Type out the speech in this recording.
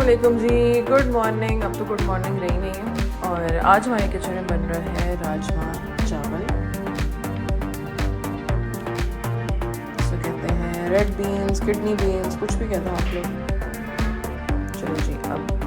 वालेकुम जी, good morning. अब तो गुड मॉर्निंग रही नहीं है। और आज हमारे किचन में बन रहा है राजमा चावल, इसे कहते हैं रेड बीन्स, किडनी बीन्स, कुछ भी कहते हैं आप लोग। चलो जी, अब